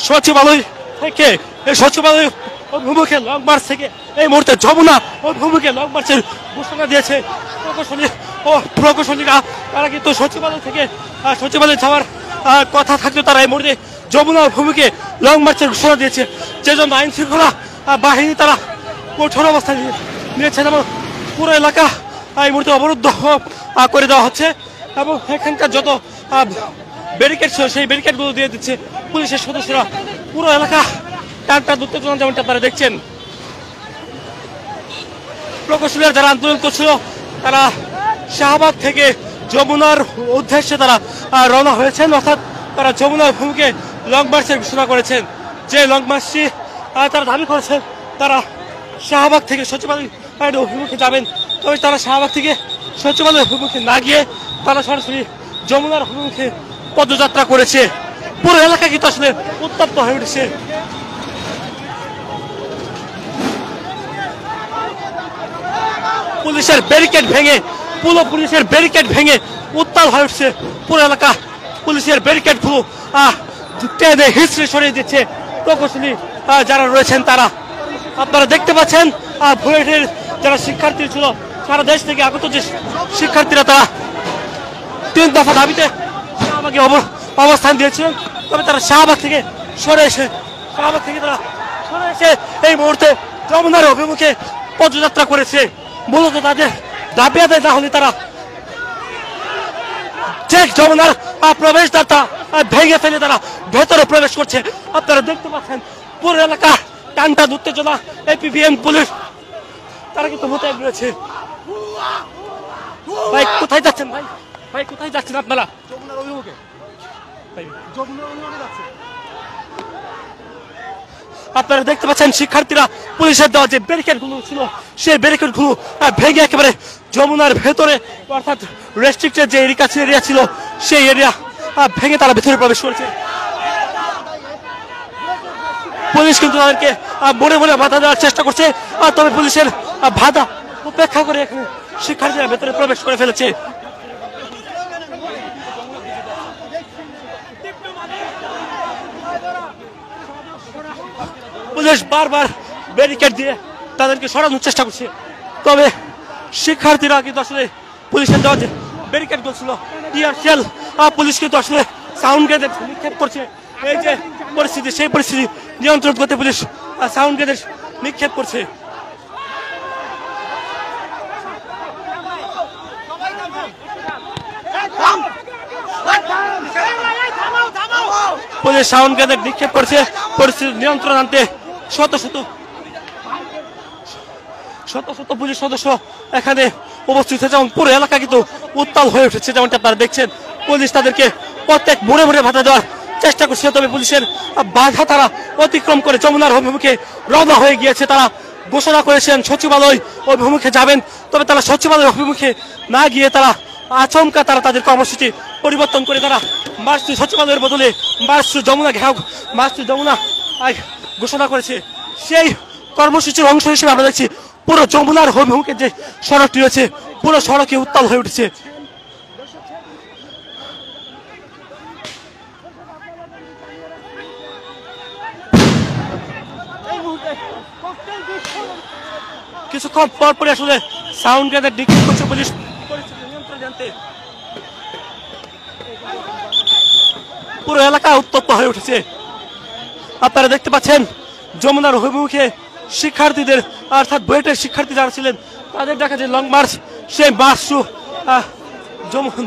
সচিবালয় থেকে এই সচিবালয় অভিমুখে লং মার্চ থেকে এই মুহূর্তে যমুনা অভিমুখে লং মার্চের ঘোষণা দিয়েছে প্রকৌশলী ও প্রকৌশলীরা। তারা কিন্তু সচিবালয় থেকে সচিবালয়ে যাওয়ার কথা থাকলেও তারা এই মুহূর্তে যমুনা অভিমুখে লং মার্চের ঘোষণা দিয়েছে, যে জন্য আইন শৃঙ্খলা বাহিনী তারা কঠোর অবস্থান নিয়েছেন এবং পুরো এলাকা এই মুহূর্তে অবরুদ্ধ করে দেওয়া হচ্ছে এবং এখানকার যত ব্যারিকেড ছিল সেই ব্যারিকেডগুলো দিয়ে দিচ্ছে পুলিশের সদস্যরা। পুরো এলাকা টানটা উত্তেজনা যেমনটা আপনারা দেখছেন। প্রকৌশলীরা যারা আন্দোলন করছিল তারা শাহবাগ থেকে যমুনার উদ্দেশ্যে তারা রওনা হয়েছেন, অর্থাৎ তারা যমুনার ভূমিকে লং মার্চের ঘোষণা করেছেন। যে লং মার্চটি তারা দাবি করেছেন তারা শাহবাগ থেকে সচিবালয় অভিমুখে যাবেন, তবে তারা শাহবাগ থেকে সচিবালয় অভিমুখে না গিয়ে তারা সরাসরি যমুনার অভিমুখে পদযাত্রা করেছে। পুরো এলাকা কিন্তু আসলে উত্তপ্ত হয়ে উঠেছে। পুলিশের ব্যারিকেড ভেঙে পুলিশের ব্যারিকেড ভেঙে উত্তাল হয়ে উঠছে পুরো এলাকা। পুলিশের ব্যারিকেড গুলো টেনে হিস্ট্রি সরিয়ে দিচ্ছে প্রকৌশলী যারা রয়েছেন তারা। আপনারা দেখতে পাচ্ছেন বুয়েটের যারা শিক্ষার্থী ছিল সারা দেশ থেকে আগত যে শিক্ষার্থীরা তারা 3 দফা দাবিতে শাহবাগে অবস্থান দিয়েছিলেন, তবে তারা শাহবাগ থেকে সরে এসে এই মুহূর্তে যমুনার অভিমুখে পদযাত্রা করেছে। মূলত তাদের দাবি আদায় না হলে তারা যমুনার প্রবেশদ্বার ভেঙে ফেলে তারা ভেতরে প্রবেশ করছে। আপনারা দেখতে পাচ্ছেন পুরো এলাকা টানটান উত্তেজনা। এপিবিএন পুলিশ তারা কিন্তু মোতায়েন রয়েছে। ভাই কোথায় যাচ্ছেন? ভাই কোথায় যাচ্ছেন আপনারা? যমুনার অভিমুখে। আপনারা দেখতে পাচ্ছেন শিক্ষার্থীরা পুলিশের দেওয়া যে ব্যারিকেড গুলো ছিল সেই ব্যারিকেড গুলো ভেঙে একেবারে যমুনার ভেতরে, অর্থাৎ রেস্ট্রিক্টেড যে এরিয়া ছিল সেই এরিয়া ভেঙে তারা ভেতরে প্রবেশ করেছে। পুলিশ কিন্তু তাদেরকে মনে মনে বাধা দেওয়ার চেষ্টা করছে, তবে পুলিশের বাধা উপেক্ষা করে এখানে শিক্ষার্থীরা ভেতরে প্রবেশ করে ফেলেছে। পুলিশ বারবার ব্যারিকেড দিয়ে তাদেরকে সরানোর চেষ্টা করছে, তবে শিক্ষার্থীরা কিন্তু আসলে পুলিশের দেওয়া যে ব্যারিকেড করছিল টিয়ার শেল পুলিশ কিন্তু আসলে সাউন্ড গ্রেনেড নিক্ষেপ করছে। এই যে পরিস্থিতি সেই পরিস্থিতি নিয়ন্ত্রণ করতে পুলিশ সাউন্ড গ্রেনেড নিক্ষেপ করছে। পুলিশ সাউন্ড গ্রেনেড নিক্ষেপ করছে পরিস্থিতি নিয়ন্ত্রণ আনতে। শত শত পুলিশ সদস্য এখানে উপস্থিত হয়েছে এবং পুরো এলাকা কিন্তু উত্তাল হয়ে উঠেছে যেমনটা আপনারা দেখছেন। পুলিশ তাদেরকে প্রত্যেক মোড়ে বাধা দেওয়ার চেষ্টা করছে, তবে পুলিশের বাধা তারা অতিক্রম করে যমুনার অভিমুখে রওনা হয়ে গিয়েছে। তারা ঘোষণা করেছেন সচিবালয় অভিমুখে যাবেন, তবে তারা সচিবালয় অভিমুখে না গিয়ে তারা আচমকা তাদের কর্মসূচি পরিবর্তন করে তারা মার্চ টু সচিবালয়ের বদলে মার্চ টু যমুনা ঘোষণা করেছে। সেই কর্মসূচির অংশ হিসেবে আমরা দেখছি পুরো যমুনার অভিমুখে যে সড়কটি রয়েছে পুরো সড়কে উত্তাল হয়ে উঠেছে। কিছুক্ষণ পরপরই আসলে সাউন্ড গ্রেনেড নিক্ষেপ করছে পুলিশ পরিস্থিতি নিয়ন্ত্রণ আনতে। পুরো এলাকা উত্তপ্ত হয়ে উঠেছে। আপনারা দেখতে পাচ্ছেন যমুনার অভিমুখে শিক্ষার্থীদের অর্থাৎ বুয়েটের শিক্ষার্থী যারা ছিলেন তাদের দেখা যে লং মার্চ, সেই মার্চ টু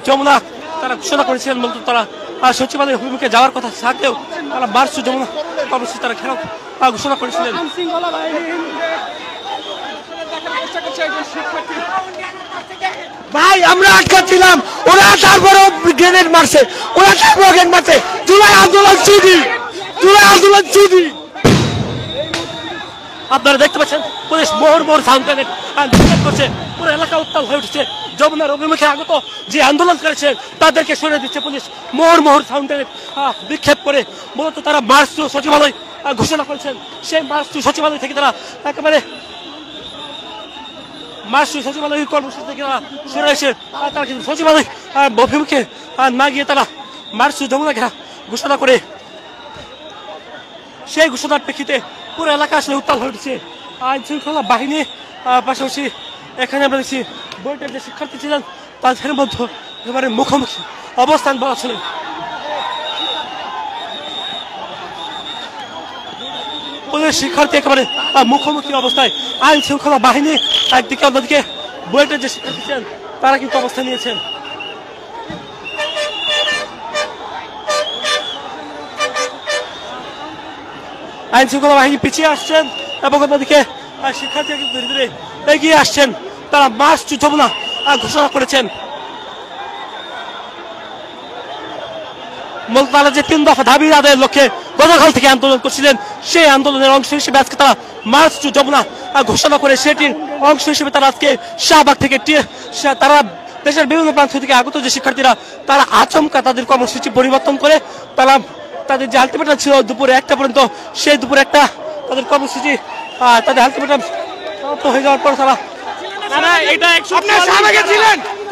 যমুনা তারা ঘোষণা করেছিলেন। মূলত তারা সচিবালয় অভিমুখে যাওয়ার কথা থাকলেও তারা মার্চ টু যমুনা কর্মসূচি তারা ঘোষণা করেছিলেন। ভাই আমরা আটকাচ্ছিলাম, ওরা তারপরে গ্রেনেড মারছে, জুলাই আন্দোলন চুদি। আপনারা দেখতে পাচ্ছেন পুলিশ মোহর সাউন্ড গ্রেনেড নিক্ষেপ করছে। পুরো এলাকা উত্তাল হয়ে উঠছে। যমুনার অভিমুখে আগত যে আন্দোলন করেছে তাদেরকে সরিয়ে দিচ্ছে পুলিশ মোহর সাউন্ড গ্রেনেড নিক্ষেপ করে। মূলত তারা মার্চ টু সচিবালয় ঘোষণা করেছেন, সেই মার্চ টু সচিবালয় থেকে তারা একেবারে মার্চ টু সচিবালয় কর্মসূচি থেকে তারা সরে এসে তারা কিন্তু সচিবালয় অভিমুখে না গিয়ে তারা মার্চ টু যমুনা ঘোষণা করে সেই ঘোষণার প্রেক্ষিতে পুরো এলাকা আসলে উত্তাল হয়ে উঠেছে। আইন শৃঙ্খলা বাহিনী পাশাপাশি এখানে আমরা দেখছি বুয়েটের যে শিক্ষার্থী ছিলেন তাদের মধ্যে একেবারে মুখোমুখি অবস্থান বলা ছিল। শিক্ষার্থী একেবারে মুখোমুখি অবস্থায়, আইন শৃঙ্খলা বাহিনী একদিকে, অন্যদিকে বুয়েটের যে শিক্ষার্থী ছিলেন তারা কিন্তু অবস্থান নিয়েছেন। আইন শৃঙ্খলা বাহিনী পিছিয়ে আসছেন এবং অন্যদিকে শিক্ষার্থীরা কিন্তু ধীরে ধীরে এগিয়ে আসছেন। তারা মার্চ টু যমুনা ঘোষণা করেছেন। তারা যে 3 দফা দাবি আদায়ের লক্ষ্যে গতকাল থেকে আন্দোলন করছিলেন, সেই আন্দোলনের অংশ হিসেবে আজকে তারা মার্চ টু যমুনা ঘোষণা করে সেটির অংশ হিসেবে তারা আজকে শাহবাগ থেকে তারা দেশের বিভিন্ন প্রান্ত থেকে আগত যে শিক্ষার্থীরা তারা আচমকা তাদের কর্মসূচি পরিবর্তন করে তারা তাদের যে আলটিমেটাম ছিল দুপুরে 1টা পর্যন্ত, সেই দুপুরে 1টা তাদের কর্মসূচি তাদের আলটিমেটাম সমাপ্ত হয়ে যাওয়ার পর তারা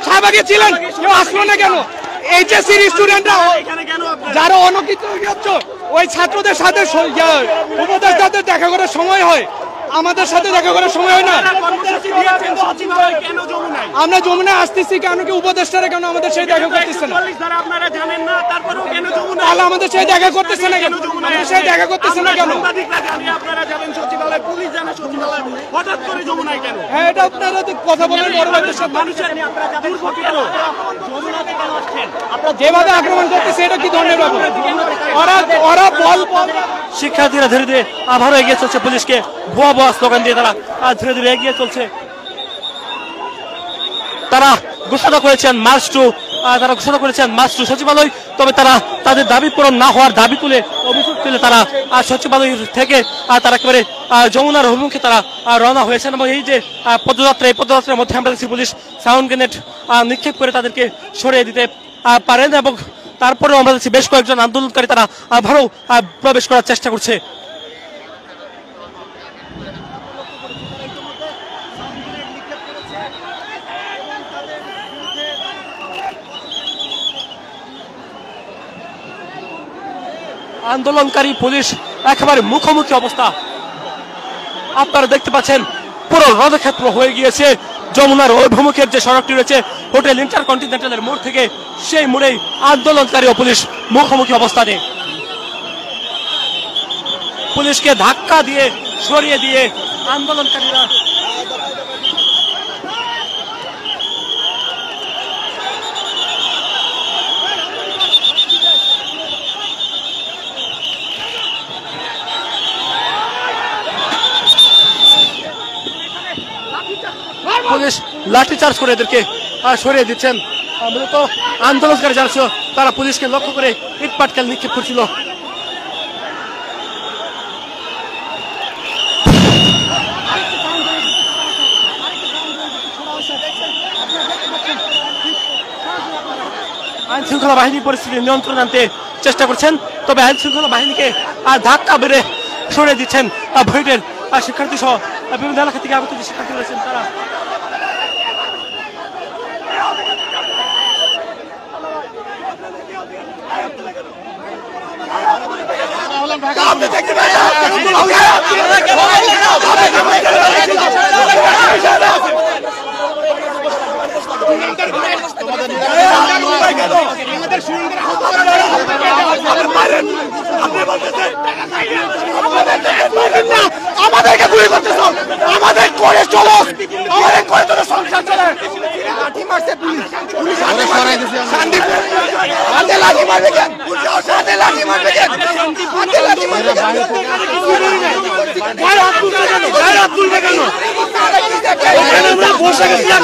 শাহবাগে ছিলেন কেউ আসলো না কেন? এইচএসসির স্টুডেন্টরা যারা অনকিত ওই ছাত্রদের সাথে উপদেষ্টাদের দেখা করার সময় হয়, আমাদের সাথে দেখা করার সময় হয় না। আমরা যমুনায় আসতেছি কেন, কি উপদেষ্টারা কেন আমাদের সেই দেখা করতেছে না? তাহলে আমাদের সেই দেখা করতেছে না কেন? সেই দেখা করতেছে না কেন? হ্যাঁ, এটা আপনারা কথা বলেন বড় ভাইদের সাথে। যেভাবে আক্রমণ করতেছে এটা কি ধরনের ব্যাপার? ওরা শিক্ষার্থীরা ধীরে ধীরে আবারও এগিয়ে চলছে, পুলিশকে ভুয়া ভুয়া স্লোগান দিয়ে তারা ধীরে ধীরে এগিয়ে চলছে। তারা ঘোষণা করেছেন মার্চ টু সচিবালয়, তবে তারা তাদের দাবি পূরণ না হওয়ার দাবি তুলে অভিযোগ তুলে তারা সচিবালয় থেকে তারা একেবারে যমুনার অভিমুখে তারা রওনা হয়েছেন। এবং এই যে পদযাত্রার মধ্যে আমরা দেখছি পুলিশ সাউন্ড গ্রেনেড নিক্ষেপ করে তাদেরকে সরিয়ে দিতে পারেন এবং তারপরেও আমরা দেখছি বেশ কয়েকজন আন্দোলনকারী তারা আবারও প্রবেশ করার চেষ্টা করছে। আন্দোলনকারী পুলিশ একেবারে মুখোমুখি অবস্থা আপনারা দেখতে পাচ্ছেন। পুরো রণক্ষেত্র হয়ে গিয়েছে যমুনার অভিমুখের যে সড়কটি রয়েছে হোটেল ইন্টারকন্টিনেন্টালের মোড় থেকে, সেই মোড়েই আন্দোলনকারী ও পুলিশ মুখোমুখি অবস্থানে। পুলিশকে ধাক্কা দিয়ে সরিয়ে দিয়ে আন্দোলনকারীরা পুলিশ লাঠিচার্জ করে এদেরকে সরিয়ে দিচ্ছেন। মূলত আন্দোলনকারী যারা ছিল তারা পুলিশকে লক্ষ্য করে ইট পাটকেল নিক্ষেপ করছিল। আইন শৃঙ্খলা বাহিনী পরিস্থিতি নিয়ন্ত্রণ আনতে চেষ্টা করছেন, তবে আইন শৃঙ্খলা বাহিনীকে ধাক্কা বেড়ে সরিয়ে দিচ্ছেন বুয়েটের শিক্ষার্থী সহ বিভিন্ন এলাকা থেকে আগত যে শিক্ষার্থী রয়েছেন তারা। আমাদেরকে গুলি করতেছ, আমাদের করে চলো, আমাদের করে তোর সংসার চলে। লাঠি মারছে পুলিশ, পুলিশ শান্তিপুর হাতে লাঠি মারবে কেন? হাতে লাঠি মারবে কেন? হাতে লাঠি মারবে কেন? গায়ে হাত তুলবে কেন? গায়ে হাত তুলবে কেন? বসে গেছিলাম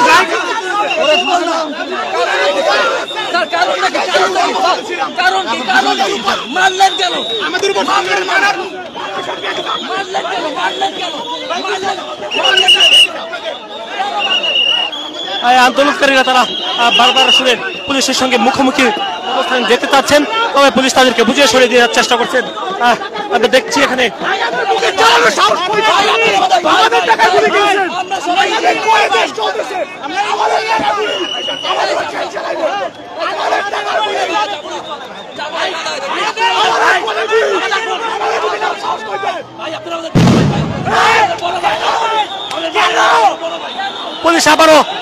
কারণ কি মারলেন কেন? আমাদের উপর মারার আন্দোলনকারীরা তারা বারবার আসলে পুলিশের সঙ্গে মুখোমুখি অবস্থান যেতে চাচ্ছেন, তবে পুলিশ তাদেরকে বুঝিয়ে সরিয়ে দেওয়ার চেষ্টা করছেন। আমরা দেখছি এখানে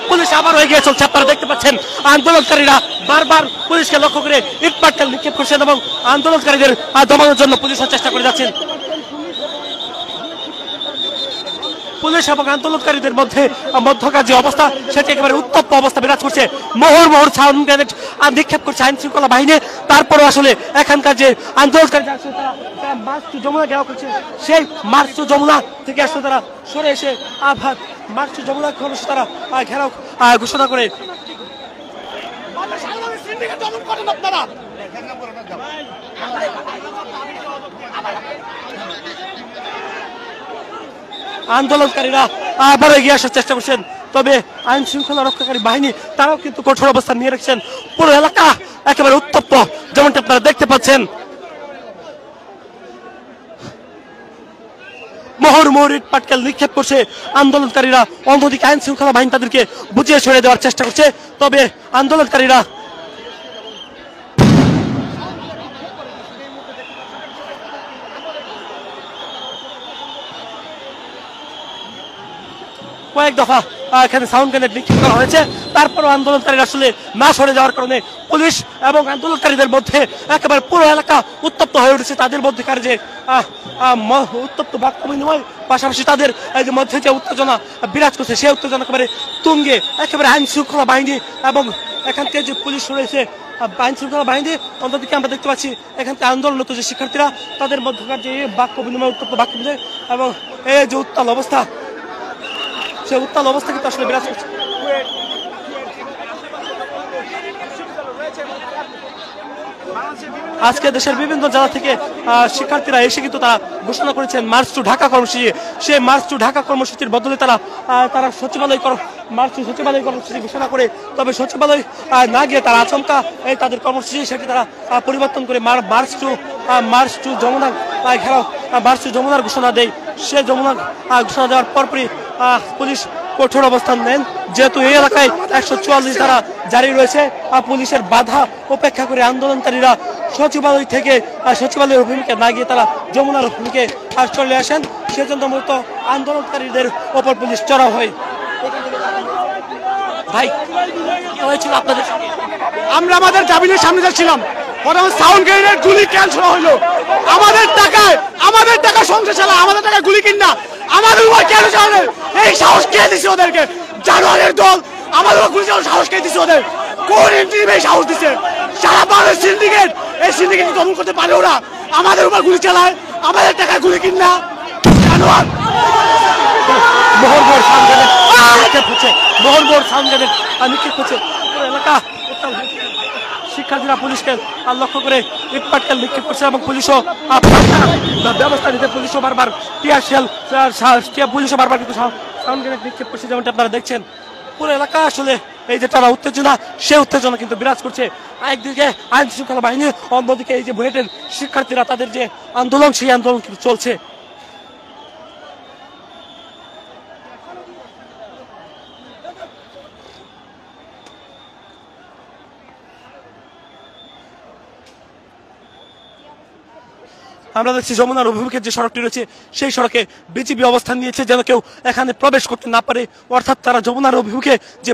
পুলিশ আবারও এগিয়ে চলছে। আপনারা দেখতে পাচ্ছেন আন্দোলনকারীরা বারবার পুলিশকে লক্ষ্য করে ইট পাটকেল নিক্ষেপ করছেন এবং আন্দোলনকারীদের দমানোর জন্য পুলিশের চেষ্টা করে যাচ্ছেন। পুলিশ এবং আন্দোলনকারীদের মধ্যকার যে অবস্থা সেটি একেবারে উত্তপ্ত অবস্থা বিরাজ করছে। মোহর সাউন্ড গ্রেনেড নিক্ষেপ করছে আইন শৃঙ্খলা বাহিনী। তারপরও আসলে এখানকার যে আন্দোলনকারী তারা মার্চ টু যমুনা ঘেরাও করছে, সেই মার্চ টু যমুনা থেকে আসলে তারা সরে এসে মার্চ টু যমুনা তারা ঘেরাও ঘোষণা করে আন্দোলনকারীরা আবার এগিয়ে আসার চেষ্টা করছেন। তবে আইন শৃঙ্খলা রক্ষাকারী বাহিনী তারাও কিন্তু কঠোর অবস্থান নিয়ে রেখেছেন। পুরো এলাকা একেবারে উত্তপ্ত যেমনটা আপনারা দেখতে পাচ্ছেন। মোহর ইট পাটকেল নিক্ষেপ করছে আন্দোলনকারীরা, অন্যদিকে আইন শৃঙ্খলা বাহিনী তাদেরকে বুঝিয়ে সরিয়ে দেওয়ার চেষ্টা করছে। তবে আন্দোলনকারীরা কয়েক দফা এখানে সাউন্ড গ্রেনেড নিক্ষেপ করা হয়েছে। তারপরও আন্দোলনকারীরা আসলে না সরে যাওয়ার কারণে পুলিশ এবং আন্দোলনকারীদের মধ্যে একেবারে পুরো এলাকা উত্তপ্ত হয়ে উঠেছে। তাদের মধ্যেকার যে উত্তপ্ত বাক্য বিনিময়, পাশাপাশি তাদের মধ্যে যে উত্তেজনা বিরাজ করছে সেই উত্তেজনা একেবারে তুঙ্গে। একেবারে আইন শৃঙ্খলা বাহিনী এবং এখান থেকে যে পুলিশ রয়েছে আইন শৃঙ্খলা বাহিনী, অন্যদিকে আমরা দেখতে পাচ্ছি এখান থেকে আন্দোলনরত যে শিক্ষার্থীরা তাদের মধ্যকার যে বাক্য বিনিময়, উত্তপ্ত বাক্য বিনিময় এবং এই যে উত্তাল অবস্থা, সেই উত্তাল অবস্থা কিন্তু আসলে বিরাজ করছে। আজকে দেশের বিভিন্ন জেলা থেকে শিক্ষার্থীরা এসে কিন্তু তারা ঘোষণা করেছেন মার্চ টু ঢাকা কর্মসূচি। সেই মার্চ টু ঢাকা কর্মসূচির বদলে তারা সচিবালয় কর্মসূচি ঘোষণা করে, তবে সচিবালয় না গিয়ে তারা আচমকা তাদের কর্মসূচি সেটি তারা পরিবর্তন করে মার্চ টু যমুনা ঘেরাও মার্চ টু যমুনার ঘোষণা দেয়। সে যমুনা ঘোষণা দেওয়ার পরপরই পুলিশ কঠোর অবস্থান নেন। যেহেতু এই এলাকায় 144 ধারা জারি রয়েছে, পুলিশের বাধা উপেক্ষা করে আন্দোলনকারীরা সচিবালয়ের অভিমুখে না গিয়ে তারা যমুনার অভিমুখে চলে আসেন। সেজন্য মূলত আন্দোলনকারীদের ওপর পুলিশ চড়াও হয়। ভাই কি হয়েছিল আপনাদের? আমরা আমাদের জামিনের সামনে যাচ্ছিলাম, সাউন্ড গ্রেনেড গুলি কেন ছোড়া হলো? আমাদের টাকা সংসার চালা, আমাদের টাকা গুলি কিনা আমাদের উপর কেন চালানো? এই সাহস কে দিছে ওদেরকে? জানোয়ারের দল আমাদের উপর গুলি চালানোর সাহস কে দিছে ওদের? কোন এন্ট্রি সাহস দিছে? সারা বাংলাদেশ সিন্ডিকেট, এই সিন্ডিকেট দমন করতে পারে ওরা? আমাদের উপর গুলি চালায়, আমাদের টাকা গুলি কিনা জানোয়ার। মোহর সাউন্ড গ্রেনেড নিক্ষেপ হচ্ছে, মোহর সাউন্ড গ্রেনেড নিক্ষেপ হচ্ছে। এলাকা শিক্ষার্থীরা পুলিশকে লক্ষ্য করে ইট পাটকেল নিক্ষেপ করছে এবং পুলিশও ব্যবস্থা নিতে পুলিশও বারবার কিন্তু সাউন্ড গ্রেনেড নিক্ষেপ করছে যেমনটা আপনারা দেখছেন। পুরো এলাকা আসলে এই যে তারা উত্তেজনা, সেই উত্তেজনা কিন্তু বিরাজ করছে। একদিকে আইন শৃঙ্খলা বাহিনী, অন্যদিকে এই যে বুয়েটের শিক্ষার্থীরা তাদের যে আন্দোলন, সেই আন্দোলন কিন্তু চলছে। আমরা দেখছি যমুনার অভিমুখে যে সড়কটি রয়েছে সেই সড়কে বিজিবি অবস্থান নিয়েছে যেন কেউ এখানে প্রবেশ করতে না পারে। অর্থাৎ তারা যমুনার অভিমুখে যে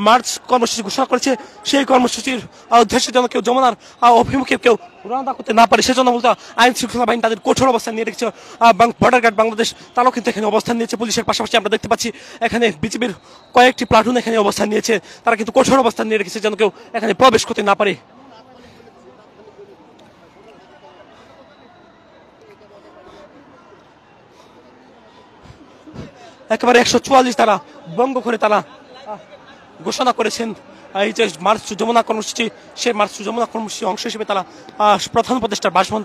মার্চ কর্মসূচি ঘোষণা করেছে সেই কর্মসূচির উদ্দেশ্যে যেন কেউ যমুনার অভিমুখে কেউ রওনা করতে না পারে, সেজন্য মূলত আইন শৃঙ্খলা বাহিনী তাদের কঠোর অবস্থান নিয়ে রেখেছে। বর্ডার গার্ড বাংলাদেশ তারাও কিন্তু এখানে অবস্থান নিয়েছে। পুলিশের পাশাপাশি আমরা দেখতে পাচ্ছি এখানে বিজিবির কয়েকটি প্লাটুন এখানে অবস্থান নিয়েছে। তারা কিন্তু কঠোর অবস্থান নিয়ে রেখেছে যেন কেউ এখানে প্রবেশ করতে না পারে। একেবারে 144 তারা ভঙ্গ করে তারা ঘোষণা করেছেন এই যে মার্চ টু যমুনা কর্মসূচি, সেই মার্চ টু যমুনা কর্মসূচির অংশ হিসেবে তারা প্রধান উপদেষ্টার বাসভবন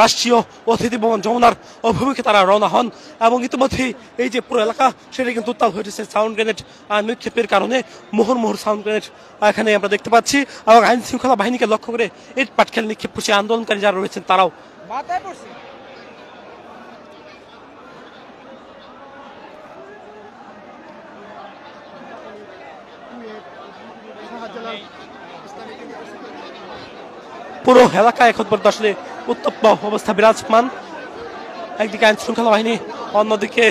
রাষ্ট্রীয় অতিথি ভবন যমুনার অভিমুখে তারা রওনা হন। এবং ইতিমধ্যেই এই যে পুরো এলাকা সেটা কিন্তু উত্তাল হয়েছে সাউন্ড গ্রেনেড নিক্ষেপের কারণে। মোহর সাউন্ড গ্রেনেড এখানে আমরা দেখতে পাচ্ছি এবং আইন শৃঙ্খলা বাহিনীকে লক্ষ্য করে ইট পাটকেল নিক্ষেপ করছে আন্দোলনকারী যারা রয়েছেন তারাও। পুরো এলাকা এখন পর্যন্ত আসলে উত্তপ্ত অবস্থা বিরাজমান। একদিকে আইন শৃঙ্খলা বাহিনী, অন্যদিকে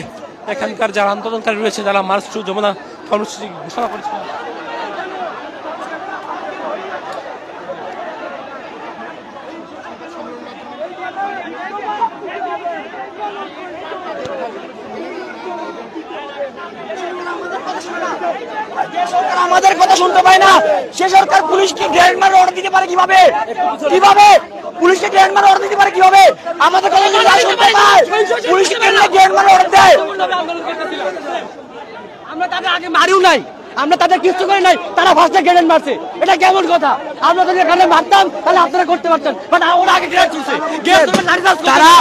এখানকার যারা আন্দোলনকারী রয়েছে, যারা মার্চ টু যমুনা কর্মসূচি ঘোষণা করেছিলাম। আমাদের কথা শুনতে পায় না, সে সরকার পুলিশকে গ্রেনেড মারার অর্ডার দিতে পারে কিভাবে? কিভাবে পুলিশকে গ্রেনেড মারার অর্ডার দিতে পারে কিভাবে? আমাদের কথা শুনতে পায়, পুলিশকে গ্রেনেড মারার অর্ডার দেয়। আমরা তাদের আগে মারিও নাই, আমরা তাদের কিছু করে নাই, তারা ফার্স্টে গ্রেনেড মারছে। এটা কেমন কথা? আমরা যদি এখানে মারতাম তাহলে আপনারা করতে পারতেন, বাট ওরা আগে গ্রেনেড ছুড়ছে। তারা